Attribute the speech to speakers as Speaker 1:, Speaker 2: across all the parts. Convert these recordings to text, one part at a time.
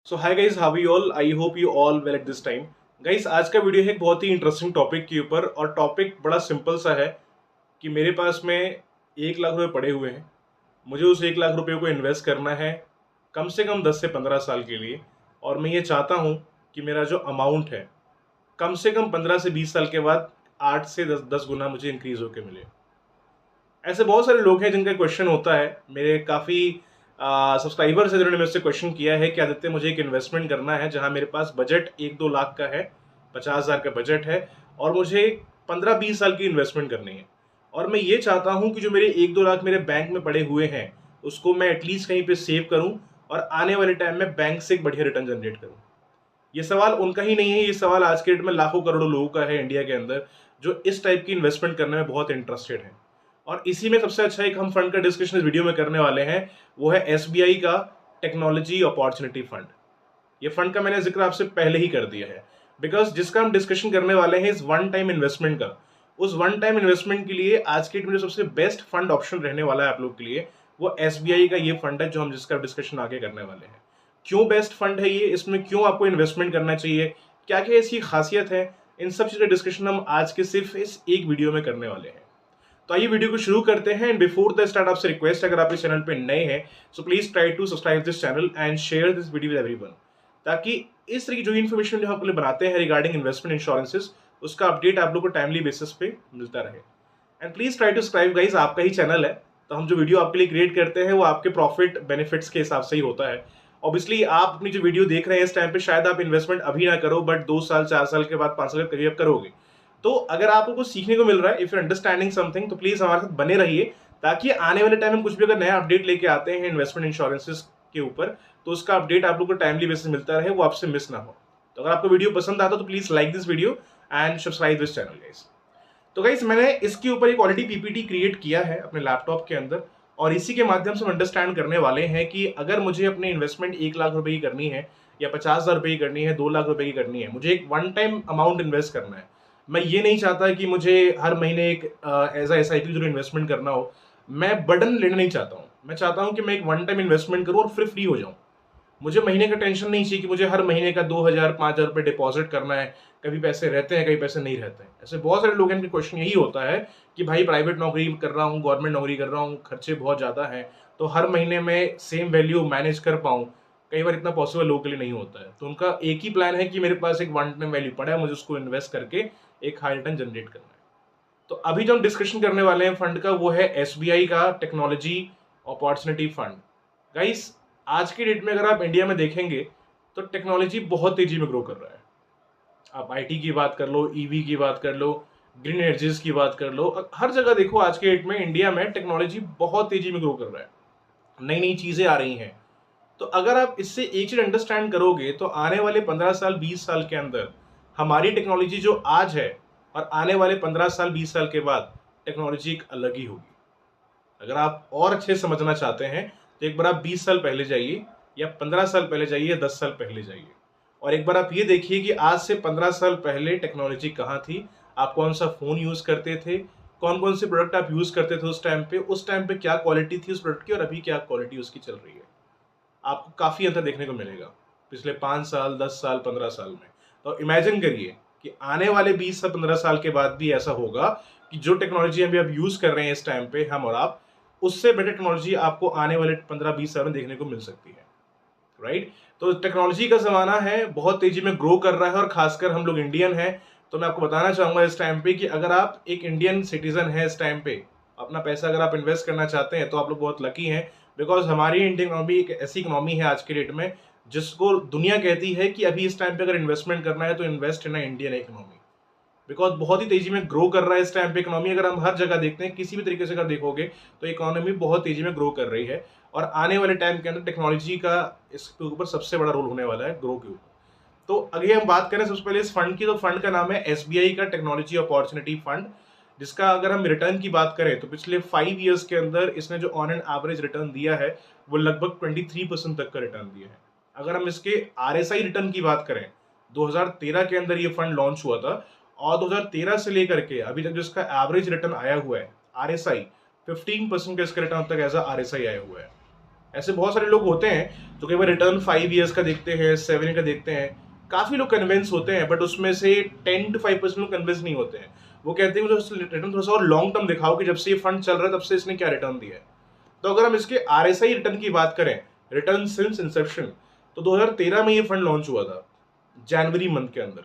Speaker 1: So hi guys, how you all? I hope you all well at this time. Guys, आज का video है एक बहुत ही interesting topic के ऊपर और टॉपिक बड़ा सिंपल सा है कि मेरे पास में 1 लाख रुपए पड़े हुए हैं। मुझे उस 1 लाख रुपए को इन्वेस्ट करना है कम से कम 10 से 15 साल के लिए। और मैं ये चाहता हूँ कि मेरा जो अमाउंट है कम से कम 15 से 20 साल के बाद 8 से 10 गुना मुझे इंक्रीज होकर मिले। ऐसे बहुत सारे लोग हैं जिनका क्वेश्चन होता है। मेरे काफ़ी सब्सक्राइबर्स हैं जिन्होंने मुझसे क्वेश्चन किया है कि आदित्य, मुझे एक इन्वेस्टमेंट करना है जहां मेरे पास बजट 1-2 लाख का है, 50,000 का बजट है और मुझे 15-20 साल की इन्वेस्टमेंट करनी है। और मैं ये चाहता हूं कि जो मेरे 1-2 लाख मेरे बैंक में पड़े हुए हैं उसको मैं एटलीस्ट कहीं पे सेव करूं और आने वाले टाइम में बैंक से एक बढ़िया रिटर्न जनरेट करूं। ये सवाल उनका ही नहीं है, ये सवाल आज के डेट में लाखों करोड़ों लोगों का है इंडिया के अंदर जो इस टाइप की इन्वेस्टमेंट करने में बहुत इंटरेस्टेड है। और इसी में सबसे अच्छा एक हम फंड का डिस्कशन इस वीडियो में करने वाले हैं, वो है एसबीआई का टेक्नोलॉजी अपॉर्चुनिटी फंड। ये फंड का मैंने जिक्र आपसे पहले ही कर दिया है बिकॉज जिसका हम डिस्कशन करने वाले हैं इस वन टाइम इन्वेस्टमेंट का, उस वन टाइम इन्वेस्टमेंट के लिए आज के डेट में जो सबसे बेस्ट फंड ऑप्शन रहने वाला है आप लोग के लिए वो एसबीआई का ये फंड है जो हम जिसका डिस्कशन आगे करने वाले हैं। क्यों बेस्ट फंड है ये, इसमें क्यों आपको इन्वेस्टमेंट करना चाहिए, क्या क्या इसकी खासियत है, इन सब चीज़ों का डिस्कशन हम आज के सिर्फ इस एक वीडियो में करने वाले हैं। तो आइए वीडियो को शुरू करते हैं। एंड बिफोर द स्टार्ट आपसे रिक्वेस्ट, अगर आप इस चैनल पे नए हैं so please try to subscribe this channel and share this video with everyone, ताकि इस तरह की जो इन्फॉर्मेशन जो हम अपने बनाते हैं रिगार्डिंग इन्वेस्टमेंट इंश्योरेंसेस उसका अपडेट आप लोग को टाइमली बेसिस पे मिलता रहे। And please try to subscribe guys, आपका ही चैनल है तो हम जो वीडियो आपके लिए क्रिएट करते हैं वो आपके प्रॉफिट बेनिफिट्स के हिसाब से ही होता है। ऑब्वियसली आप अपनी जो वीडियो देख रहे हैं इस टाइम पे शायद आप इन्वेस्टमेंट अभी ना करो, बट 2 साल 4 साल के बाद 5 साल के करीब करोगे। तो अगर आपको कुछ सीखने को मिल रहा है, इफ यू अंडरस्टैंडिंग समथिंग, तो प्लीज हमारे साथ बने रहिए ताकि आने वाले टाइम में कुछ भी अगर नया अपडेट लेके आते हैं इन्वेस्टमेंट इंश्योरेंसेस के ऊपर तो उसका अपडेट आप लोग को टाइमली बेसिस मिलता रहे, वो आपसे मिस ना हो। तो अगर आपको वीडियो पसंद आता तो please like this video and subscribe this channel guys. तो गाइस, मैंने इसके ऊपर एक ऑलरेडी पीपीटी क्रिएट किया है अपने लैपटॉप के अंदर और इसी के माध्यम से हम अंडरस्टैंड करने वाले हैं कि अगर मुझे अपनी इन्वेस्टमेंट 1 लाख रुपए की करनी है या 50,000 रुपए की करनी है, 2 लाख रुपए की करनी है, मुझे एक वन टाइम अमाउंट इन्वेस्ट करना है। मैं ये नहीं चाहता कि मुझे हर महीने एक एज एस आई पी जो इन्वेस्टमेंट करना हो, मैं बर्डन लेना नहीं चाहता हूँ। मैं चाहता हूँ कि मैं एक वन टाइम इन्वेस्टमेंट करूँ और फिर फ्री हो जाऊँ। मुझे महीने का टेंशन नहीं चाहिए कि मुझे हर महीने का 2,000 5,000 रुपये डिपॉजिट करना है, कभी पैसे रहते हैं कभी पैसे नहीं रहते हैं। ऐसे बहुत सारे लोगों के क्वेश्चन यही होता है कि भाई प्राइवेट नौकरी कर रहा हूँ, गवर्नमेंट नौकरी कर रहा हूँ, खर्चे बहुत ज़्यादा हैं, तो हर महीने में सेम वैल्यू मैनेज कर पाऊँ, कई बार इतना पॉसिबल लोगों के लिए नहीं होता है। तो उनका एक ही प्लान है कि मेरे पास एक वन टाइम वैल्यू पड़ा है, मुझे उसको इन्वेस्ट करके एक हाई रिटर्न जनरेट करना है। तो अभी जो हम डिस्कशन करने वाले हैं फंड का वो है एसबीआई का टेक्नोलॉजी अपॉर्चुनिटी फंड। गाइस, आज की डेट में अगर आप इंडिया में देखेंगे तो टेक्नोलॉजी बहुत तेजी में ग्रो कर रहा है। आप आईटी की बात कर लो, ईवी की बात कर लो, ग्रीन एनर्जीज की बात कर लो, हर जगह देखो आज के डेट में इंडिया में टेक्नोलॉजी बहुत तेजी में ग्रो कर रहा है, नई नई चीजें आ रही हैं। तो अगर आप इससे एक चीज अंडरस्टैंड करोगे तो आने वाले 15 साल 20 साल के अंदर हमारी टेक्नोलॉजी जो आज है और आने वाले 15 साल 20 साल के बाद टेक्नोलॉजी एक अलग ही होगी। अगर आप और अच्छे से समझना चाहते हैं तो एक बार आप 20 साल पहले जाइए या 15 साल पहले जाइए या 10 साल पहले जाइए और एक बार आप ये देखिए कि आज से 15 साल पहले टेक्नोलॉजी कहाँ थी, आप कौन सा फ़ोन यूज़ करते थे, कौन कौन से प्रोडक्ट आप यूज़ करते थे उस टाइम पे क्या क्वालिटी थी उस प्रोडक्ट की और अभी क्या क्वालिटी उसकी चल रही है। आपको काफ़ी अंतर देखने को मिलेगा पिछले 5 साल 10 साल 15 साल में। तो इमेजिन करिए कि आने वाले 20 से 15 साल के बाद भी ऐसा होगा कि जो टेक्नोलॉजी अभी आप यूज़ कर रहे हैं इस टाइम पे हम और आप, उससे बेटर टेक्नोलॉजी आपको आने वाले 15-20 साल में देखने को मिल सकती है। राइट? तो टेक्नोलॉजी का ज़माना है, बहुत तेज़ी में ग्रो कर रहा है और खासकर हम लोग इंडियन हैं, तो मैं आपको बताना चाहूँगा इस टाइम पे कि अगर आप एक इंडियन सिटीज़न हैं इस टाइम पे, अपना पैसा अगर आप इन्वेस्ट करना चाहते हैं तो आप लोग बहुत लकी हैं बिकॉज हमारी इंडियन इकोनॉमी एक ऐसी इकोनॉमी है आज के डेट में जिसको दुनिया कहती है कि अभी इस टाइम पे अगर इन्वेस्टमेंट करना है तो invest in Indian economy, because बहुत ही तेजी में ग्रो कर रहा है इस टाइम पे इकोनॉमी। अगर हम हर जगह देखते हैं, किसी भी तरीके से अगर देखोगे तो इकोनॉमी बहुत तेजी में ग्रो कर रही है और आने वाले टाइम के अंदर टेक्नोलॉजी का इसके ऊपर सबसे बड़ा रोल होने वाला है ग्रो के ऊपर। तो अगर हम बात करें सबसे पहले इस फंड की, तो फंड का नाम है एसबीआई का टेक्नोलॉजी अपॉर्चुनिटी फंड, जिसका अगर हम रिटर्न की बात करें तो पिछले 5 ईयर्स के अंदर इसने जो ऑन एंड एवरेज रिटर्न दिया है वो लगभग 23% तक का रिटर्न दिया है। अगर हम इसके आरएसआई रिटर्न की बात करें, 2013 के अंदर ये फंड लॉन्च हुआ था और 2013 से लेकर के अभी तक जो इसका एवरेज रिटर्न आया हुआ है आरएसआई, 15% का इसका रिटर्न अब तक एज आरएसआई आया हुआ है। ऐसे बहुत सारे लोग होते हैं जो कई बार रिटर्न 5 ईयर्स का देखते हैं, 7 ईयर का देखते हैं, काफ़ी लोग कन्विंस होते हैं, बट उसमें से 10 to 5% लोग कन्विंस नहीं होते हैं। वो कहते हैं मुझे रिटर्न थोड़ा सा और लॉन्ग टर्म दिखाओ कि जब से ये फंड चल रहा है तब से इसने क्या रिटर्न दिया है। तो अगर हम इसके आरएसआई रिटर्न की बात करें, रिटर्न सिंस इंसेप्शन, तो 2013 में ये फंड लॉन्च हुआ था, जनवरी मंथ के अंदर।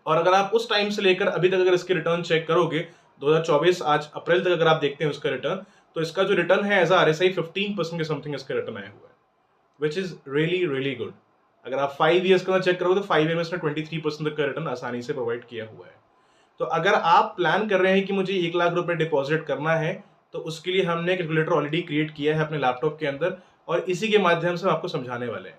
Speaker 1: और अगर आप उस टाइम से लेकर अभी तक अगर इसके रिटर्न चेक करोगे, 2024 आज अप्रैल तक अगर आप देखते हैं उसका रिटर्न, तो इसका जो रिटर्न है एज आरएसआई 15% के समथिंग इसका रिटर्न आया हुआ है, which is really really good. अगर आप 5 ईयर्स का चेक करोगे तो 5 ईयर में इसने 23% तक का रिटर्न आसानी से प्रोवाइड किया हुआ है। तो अगर आप प्लान कर रहे हैं कि मुझे 1 लाख रुपए डिपॉजिट करना है, तो उसके लिए हमने एक कैलकुलेटर ऑलरेडी क्रिएट किया है अपने लैपटॉप के अंदर, और इसी के माध्यम से हम आपको समझाने वाले हैं।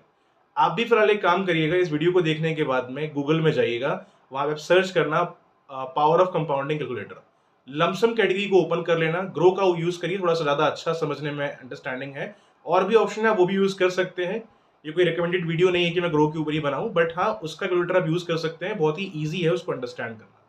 Speaker 1: आप भी फिलहाल एक काम करिएगा, इस वीडियो को देखने के बाद में गूगल में जाइएगा, वहां पे सर्च करना power of compounding calculator, lump sum category को ओपन कर लेना, ग्रो का यूज करिए, थोड़ा सा ज्यादा अच्छा समझने में अंडरस्टैंडिंग है। और भी ऑप्शन है, वो भी यूज कर सकते हैं। ये कोई रिकमेंडेड वीडियो नहीं है कि मैं ग्रो के ऊपर ही बनाऊं, बट हाँ उसका कैलकुलेटर आप यूज कर सकते हैं, बहुत ही ईजी है उसको अंडरस्टैंड करना।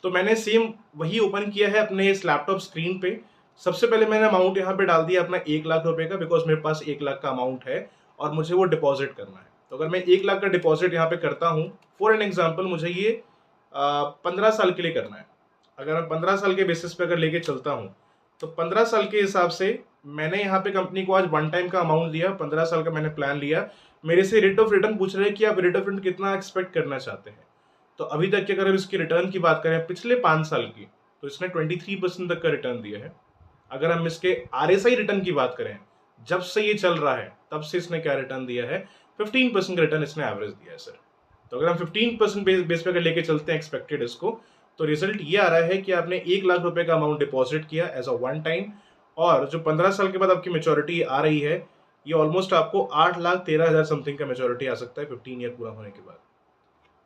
Speaker 1: तो मैंने सेम वही ओपन किया है अपने इस लैपटॉप स्क्रीन पे। सबसे पहले मैंने अमाउंट यहाँ पे डाल दिया अपना 1 लाख रुपए का, बिकॉज मेरे पास 1 लाख का अमाउंट है और मुझे वो डिपॉजिट करना है। तो अगर मैं 1 लाख का डिपॉजिट यहाँ पे करता हूँ, फॉर एन एग्जाम्पल मुझे ये 15 साल के लिए करना है। अगर मैं 15 साल के बेसिस पे अगर लेके चलता हूँ, तो 15 साल के हिसाब से मैंने यहाँ पे कंपनी को आज वन टाइम का अमाउंट दिया, 15 साल का मैंने प्लान लिया। मेरे से रेट ऑफ रिटर्न पूछ रहे हैं कि आप रेट ऑफ रिटर्न कितना एक्सपेक्ट करना चाहते हैं। तो अभी तक की अगर हम इसकी रिटर्न की बात करें पिछले 5 साल की, तो इसने 23% तक का रिटर्न दिया है। अगर हम इसके आरएसआई रिटर्न की बात करें, जब से ये चल रहा है तब से इसने क्या रिटर्न दिया है, 15% का रिटर्न इसने एवरेज दिया है सर। तो अगर हम 15% बेस पे अगर लेके चलते हैं एक्सपेक्टेड इसको, तो रिजल्ट ये आ रहा है कि आपने 1 लाख रुपए का अमाउंट डिपॉजिट किया एज अ वन टाइम, और जो 15 साल के बाद आपकी मेच्योरिटी आ रही है, ये ऑलमोस्ट आपको 8,13,000 समथिंग का मेच्योरिटी आ सकता है 15 ईयर पूरा होने के बाद।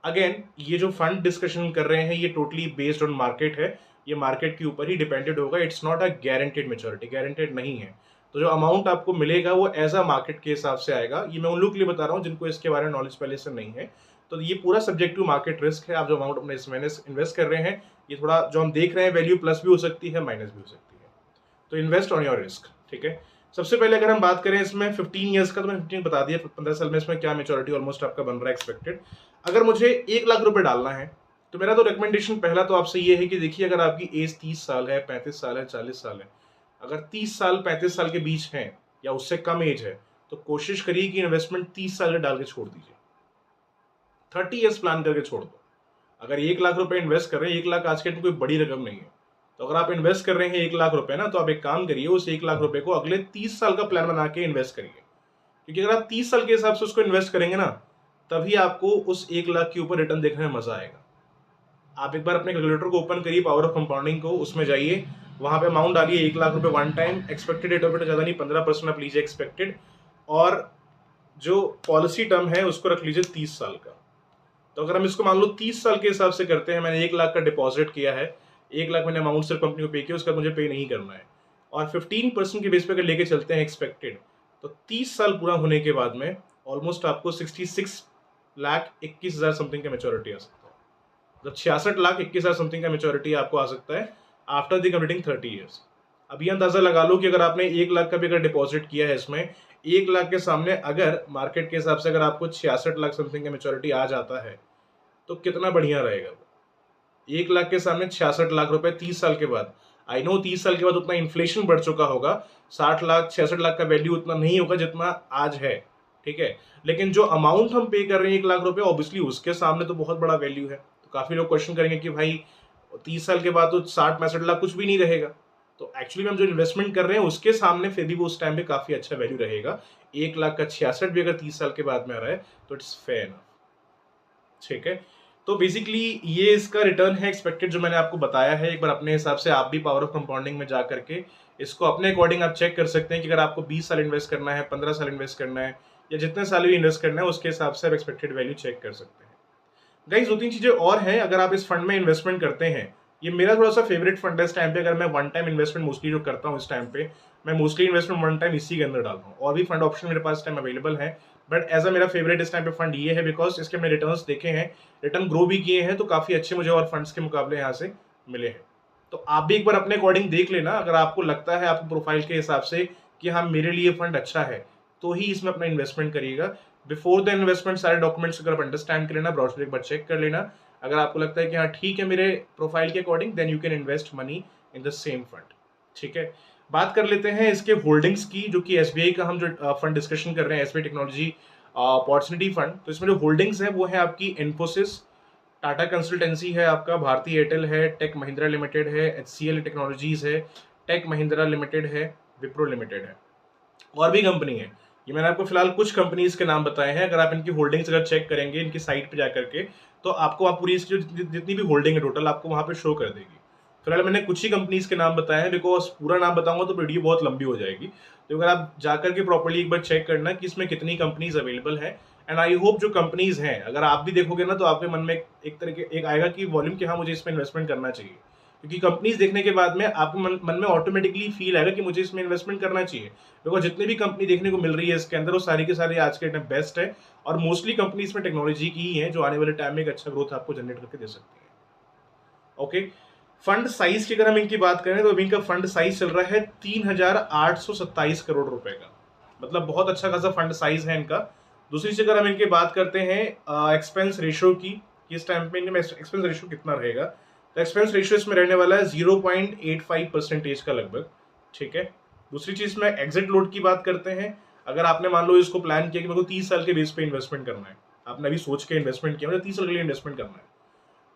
Speaker 1: अगेन ये जो फंड डिस्कशन कर रहे हैं ये टोटली बेस्ड ऑन मार्केट है, ये मार्केट के ऊपर ही डिपेंडेड होगा। It's not a guaranteed maturity, guaranteed नहीं है। तो जो अमाउंट आपको मिलेगा वो एज अ मार्केट के हिसाब से आएगा। ये मैं उन लोग के लिए बता रहा हूँ जिनको इसके बारे में नॉलेज पहले से नहीं है। तो ये पूरा सब्जेक्ट टू मार्केट रिस्क है। आप जो अमाउंट अपने इसमें इन्वेस्ट कर रहे हैं, ये थोड़ा जो हम देख रहे हैं वैल्यू प्लस भी हो सकती है, माइनस भी हो सकती है। तो इन्वेस्ट ऑन योर रिस्क, ठीक है। सबसे पहले अगर हम बात करें इसमें 15 ईयर्स का, तो मैंने 15 बता दिया, 15 साल में इसमें क्या मेच्योरिटी ऑलमोस्ट आपका बन रहा है एक्सपेक्टेड। अगर मुझे 1 लाख रुपए डालना है, तो मेरा तो रिकमेंडेशन पहला तो आपसे ये है कि देखिए, अगर आपकी एज 30 साल है, 35 साल है, 40 साल है, अगर 30 साल 35 साल के बीच है या उससे कम एज है, तो कोशिश करिए कि इन्वेस्टमेंट 30 साल का डाल के छोड़ दीजिए, 30 ईयर्स प्लान करके छोड़ दो। अगर 1 लाख रुपए इन्वेस्ट कर रहे हैं, 1 लाख आज के दिन कोई बड़ी रकम नहीं है, तो अगर आप इन्वेस्ट कर रहे हैं 1 लाख रुपए ना, तो आप एक काम करिए, उस 1 लाख रुपए को अगले 30 साल का प्लान बना के इन्वेस्ट करिए। क्योंकि अगर आप 30 साल के हिसाब से उसको इन्वेस्ट करेंगे ना, तभी आपको उस 1 लाख के ऊपर रिटर्न देखने में मजा आएगा। आप एक बार अपने कैलकुलेटर को ओपन करिए, पावर ऑफ कंपाउंडिंग को, उसमें जाइए, वहां पे अमाउंट डालिए 1 लाख रुपए one time, expected rate of return ज्यादा नहीं, 15% आप लीजिए एक्सपेक्टेड, और जो पॉलिसी टर्म है उसको रख लीजिए 30 साल का। तो अगर हम इसको मान लो 30 साल के हिसाब से करते हैं, मैंने 1 लाख का डिपॉजिट किया है, 1 लाख मैंने अमाउंट सिर्फ कंपनी को पे किया, उसका मुझे पे नहीं करना है, और 15% के बेस पे अगर लेके चलते हैं एक्सपेक्टेड, तो 30 साल पूरा होने के बाद में ऑलमोस्ट आपको 66,21,000 समथिंग का मेच्योरिटी आ सकता है। मतलब 66,21,000 समथिंग का मेच्योरिटी आपको आ सकता है आफ्टर द कंप्लीटिंग 30 ईयर्स। अब ये अंदाजा लगा लो कि अगर आपने 1 लाख का भी अगर डिपॉजिट किया है इसमें, 1 लाख के सामने अगर मार्केट के हिसाब से अगर आपको 66 लाख समथिंग का मेच्योरिटी आ जाता है, तो कितना बढ़िया रहेगा। 1 लाख के सामने 66 लाख रुपए 30 साल के बाद। आई नो 30 साल के बाद उतना इन्फ्लेशन बढ़ चुका होगा, 60 लाख 66 लाख का वैल्यू उतना नहीं होगा जितना आज है, ठीक है। लेकिन जो अमाउंट हम पे कर रहे हैं 1 लाख रुपए, ऑब्वियसली उसके सामने तो बहुत बड़ा वैल्यू है। तो काफी लोग क्वेश्चन करेंगे कि भाई 30 साल के बाद तो 60-65 लाख कुछ भी नहीं रहेगा। तो एक्चुअली हम जो इन्वेस्टमेंट कर रहे हैं उसके सामने फिर भी वो उस टाइम पे काफी अच्छा वैल्यू रहेगा। 1 लाख का 66 भी अगर 30 साल के बाद में आ रहा है तो इट्स फेयर एनफ, ठीक है। तो बेसिकली ये इसका रिटर्न है एक्सपेक्टेड जो मैंने आपको बताया है। एक बार अपने हिसाब से आप भी पावर ऑफ कंपाउंडिंग में जा करके इसको अपने अकॉर्डिंग आप चेक कर सकते हैं कि अगर आपको 20 साल इन्वेस्ट करना है, 15 साल इन्वेस्ट करना है, या जितने साल भी इन्वेस्ट करना है, उसके हिसाब से आप एक्सपेक्टेड वैल्यू चेक कर सकते हैं। गाइस 2-3 चीजें और हैं अगर आप इस फंड में इन्वेस्टमेंट करते हैं। ये मेरा थोड़ा सा फेवरेट फंड है इस टाइम पे। अगर मैं वन टाइम इन्वेस्टमेंट मोस्टली जो करता हूँ इस टाइम पे, मैं मोस्टली इन्वेस्टमेंट वन टाइम इसी के अंदर डालता हूँ। और भी फंड ऑप्शन मेरे पास टाइम अवेलेबल है, बट एज अ मेरा फेवरेट इस टाइम पे फंड ये है, बिकॉज इसके मैंने रिटर्न्स देखे हैं, रिटर्न ग्रो भी किए हैं, तो काफी अच्छे मुझे और फंड्स के मुकाबले यहाँ से मिले हैं। तो आप भी एक बार अपने अकॉर्डिंग देख लेना, अगर आपको लगता है आपको प्रोफाइल के हिसाब से कि हाँ मेरे लिए फंड अच्छा है, तो ही इसमें अपना इन्वेस्टमेंट करिएगा। बिफोर द इन्वेस्टमेंट सारे डॉक्यूमेंट्स अगर आप अंडरस्टैंड कर लेना, ब्रोशर एक बार चेक कर लेना। अगर आपको लगता है कि हाँ ठीक है मेरे प्रोफाइल के according, then you can invest money in the same fund. ठीक है, बात कर लेते हैं इसके होल्डिंग्स की, जो कि एसबीआई का हम जो फंड डिस्कशन कर रहे हैं, एसबीआई टेक्नोलॉजी अपॉर्चुनिटी फंड। तो इसमें जो होल्डिंग्स है वो है आपकी इन्फोसिस, टाटा कंसल्टेंसी है आपका, भारती एयरटेल है, टेक महिंद्रा लिमिटेड है, एचसीएल टेक्नोलॉजीज है, टेक महिंद्रा लिमिटेड है, विप्रो लिमिटेड है, और भी कंपनी है। ये मैंने आपको फिलहाल कुछ कंपनीज के नाम बताए हैं। अगर आप इनकी होल्डिंग्स अगर चेक करेंगे इनकी साइट पे जाकर के, तो आपको वहाँ पूरी इसकी जितनी भी होल्डिंग है टोटल आपको वहाँ पे शो कर देगी। फिलहाल मैंने कुछ ही कंपनीज के नाम बताए हैं, बिकॉज पूरा नाम बताऊंगा तो वीडियो बहुत लंबी हो जाएगी। तो अगर आप जाकर के प्रॉपर्ली एक बार चेक करना कि इसमें कितनी कंपनीज अवेलेबल है, एंड आई होप जो कंपनीज हैं अगर आप भी देखोगे ना तो आपके मन में एक तरह के एक आएगा कि वॉल्यूम कि हाँ मुझे इसमें इन्वेस्टमेंट करना चाहिए। क्योंकि कंपनीज देखने के बाद में आपको मन में ऑटोमेटिकली फील आएगा कि मुझे इसमें इन्वेस्टमेंट करना चाहिए। बिकॉज जितनी भी कंपनी देखने को मिल रही है इसके अंदर वो सारी की सारी आज के टाइम बेस्ट है, और मोस्टली कंपनी इसमें टेक्नोलॉजी की ही है जो आने वाले टाइम में एक अच्छा ग्रोथ आपको जनरेट करके दे सकती है। ओके, फंड साइज की अगर हम इनकी बात करें तो अभी इनका फंड साइज चल रहा है 3,827 करोड़ रुपए का, मतलब बहुत अच्छा खासा फंड साइज है इनका। दूसरी चीज अगर हम इनकी बात करते हैं एक्सपेंस रेशियो की, इस टाइम पे इनमें एक्सपेंस रेशियो कितना रहेगा, तो एक्सपेंस रेशियो इसमें रहने वाला है 0.85% का लगभग। ठीक है, दूसरी चीज में एग्जिट लोड की बात करते हैं। अगर आपने मान लो इसको प्लान किया कि मेरे को 30 साल के बेस पे इन्वेस्टमेंट करना है, आपने अभी सोच के इन्वेस्टमेंट किया मुझे 30 साल के लिए इन्वेस्टमेंट करना है,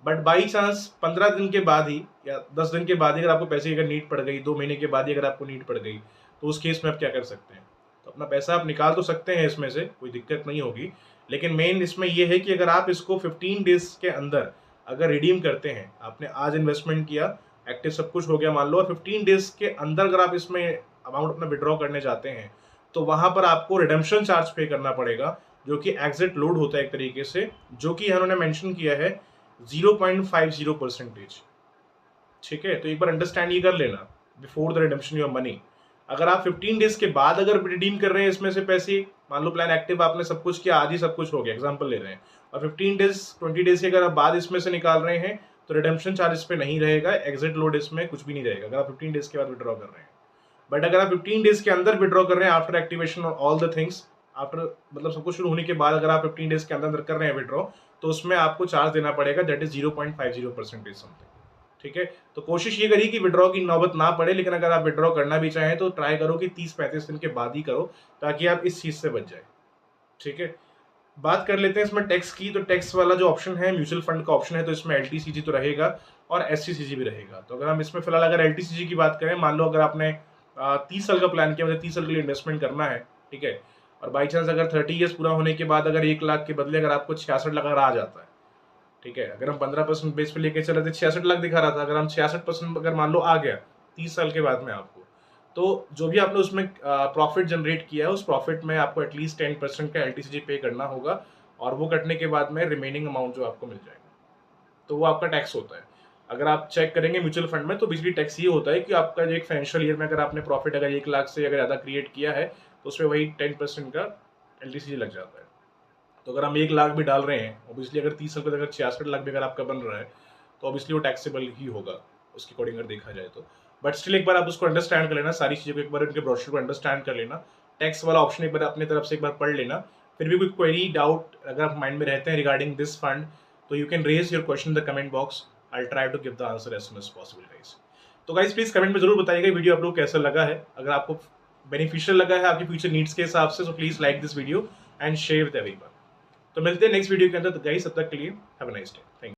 Speaker 1: बट बाई चांस 15 दिन के बाद ही या 10 दिन के बाद ही अगर आपको पैसे की अगर नीड पड़ गई, 2 महीने के बाद ही अगर आपको नीड पड़ गई, तो उस केस में आप क्या कर सकते हैं, तो अपना पैसा आप निकाल तो सकते हैं इसमें से, कोई दिक्कत नहीं होगी। लेकिन मेन इसमें यह है कि अगर आप इसको 15 डेज के अंदर अगर रिडीम करते हैं, आपने आज इन्वेस्टमेंट किया, एक्टिव सब कुछ हो गया मान लो, और 15 डेज के अंदर अगर आप इसमें अमाउंट अपना विड्रॉ करने जाते हैं, तो वहां पर आपको रिडेम्पशन चार्ज पे करना पड़ेगा, जो कि एग्जिट लोड होता है एक तरीके से, जो कि इन्होंने मेंशन किया है 0.50%। ठीक है, तो एक बार अंडरस्टैंड ये कर लेना, before the redemption your money. अगर आप 15 डेज के बाद अगर रिडीम कर रहे हैं इसमें से पैसे, मान लो प्लान एक्टिव आपने सब कुछ किया, आज ही सब कुछ हो गया, एग्जांपल ले रहे हैं, और 15 डेज 20 डेज के अगर आप बाद इसमें से निकाल रहे हैं, तो रिडेम्पशन चार्ज इस पे नहीं रहेगा, एग्जिट लोड इसमें कुछ भी नहीं रहेगा अगर आप 15 डेज के बाद विड्रॉ कर रहे हैं। बट अगर आप 15 डेज के अंदर विड्रॉ कर रहे हैं आफ्टर एक्टिवेशन और ऑल द थिंग्स, आफ्टर मतलब सब कुछ शुरू होने के बाद अगर आप 15 डेज के अंदर कर रहे हैं विड्रॉ, तो उसमें आपको चार्ज देना पड़ेगा, दैट इज 0.50% समथिंग। ठीक है, तो कोशिश ये करिए कि विड्रॉ की नौबत ना पड़े, लेकिन अगर आप विड्रॉ करना भी चाहें तो ट्राई करो कि 30-35 दिन के बाद ही करो, ताकि आप इस चीज से बच जाए। ठीक है, बात कर लेते हैं इसमें टैक्स की। तो टैक्स वाला जो ऑप्शन है म्यूचुअल फंड का ऑप्शन है, तो इसमें एलटीसीजी तो रहेगा और एसटीसीजी भी रहेगा। तो अगर हम इसमें फिलहाल अगर एलटीसीजी की बात करें, मान लो अगर आपने 30 साल का प्लान किया, मुझे 30 साल के लिए इन्वेस्टमेंट करना है, ठीक है, और बाई चांस अगर 30 ईयर्स पूरा होने के बाद अगर 1 लाख के बदले अगर आपको 66 लाख आ जाता है, ठीक है, अगर हम 15% बेस पे लेके चले थे 66 लाख दिखा रहा था, अगर हम 66% अगर मान लो आ गया 30 साल के बाद में आपको, तो जो भी आपने उसमें प्रॉफिट जनरेट किया है उस प्रॉफिट में आपको एटलीस्ट 10% का एलटीसीजी पे करना होगा, और वो कटने के बाद में रिमेनिंग अमाउंट जो आपको मिल जाएगा, तो वो आपका टैक्स होता है। अगर आप चेक करेंगे म्यूचुअल फंड में, तो बेसिकली टैक्स ये होता है कि आपका जो एक फाइनेंशियल ईयर में अगर आपने प्रॉफिट अगर 1 लाख से अगर ज़्यादा क्रिएट किया है, तो उसमें वही 10% का एलटीसीजी लग जाता है। तो अगर हम 1 लाख भी डाल रहे हैं, ऑब्वियसली अगर 30 साल के अगर 66 लाख भी अगर आपका बन रहा है, तो ऑब्वियसली वो टैक्सेबल ही होगा उसके अकॉर्डिंग अगर देखा जाए तो। बट स्टिल एक बार आप उसको अंडरस्टैंड कर लेना, सारी चीज़ों को एक बार उनके ब्रोशर को अंडरस्टैंड कर लेना, टैक्स वाला ऑप्शन एक बार अपनी तरफ से एक बार पढ़ लेना। फिर भी कोई क्वेरी डाउट अगर आप माइंड में रहते हैं रिगार्डिंग दिस फंड, तो you can raise your question in the comment box, I try to give the answer as soon as possible guys. तो गाइस प्लीज कमेंट में जरूर बताइएगा वीडियो आप लोग कैसा लगा है, अगर आपको बेनिफिशियल लगा है आपके फ्यूचर नीड्स के हिसाब से, तो please like this video and share with everyone. तो मिलते हैं नेक्स्ट वीडियो के अंदर, तो गाइस तब तक के लिए have a nice day, thank you.